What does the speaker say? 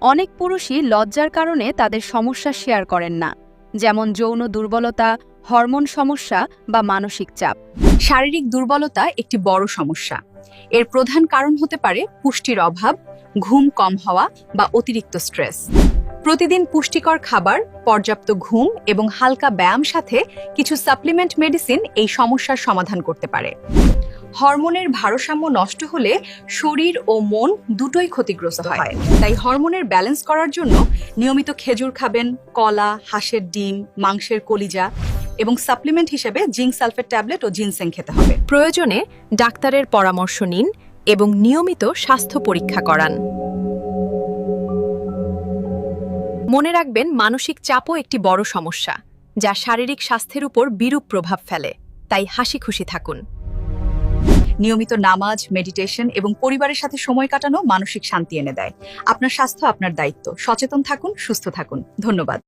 অনেক পুরুষই লজ্জার কারণে তাদের সমস্যা শেয়ার করেন না, যেমন যৌন দুর্বলতা, হরমোন সমস্যা বা মানসিক চাপ। শারীরিক দুর্বলতা একটি বড় সমস্যা। এর প্রধান কারণ হতে পারে পুষ্টির অভাব, ঘুম কম হওয়া বা অতিরিক্ত স্ট্রেস। প্রতিদিন পুষ্টিকর খাবার, পর্যাপ্ত ঘুম এবং হালকা ব্যায়াম সাথে কিছু সাপ্লিমেন্ট মেডিসিন এই সমস্যার সমাধান করতে পারে। হরমোনের ভারসাম্য নষ্ট হলে শরীর ও মন দুটোই ক্ষতিগ্রস্ত হয়। তাই হরমোনের ব্যালেন্স করার জন্য নিয়মিত খেজুর খাবেন, কলা, হাঁসের ডিম, মাংসের কলিজা এবং সাপ্লিমেন্ট হিসেবে জিঙ্ক সালফেট ট্যাবলেট ও জিনসেং খেতে হবে। প্রয়োজনে ডাক্তারের পরামর্শ নিন এবং নিয়মিত স্বাস্থ্য পরীক্ষা করান। মনে রাখবেন, মানসিক চাপও একটি বড় সমস্যা, যা শারীরিক স্বাস্থ্যের উপর বিরূপ প্রভাব ফেলে। তাই হাসি খুশি থাকুন। নিয়মিত নামাজ, মেডিটেশন এবং পরিবারের সাথে সময় কাটানো মানসিক শান্তি এনে দেয়। আপনার স্বাস্থ্য আপনার দায়িত্ব। সচেতন থাকুন, সুস্থ থাকুন। ধন্যবাদ।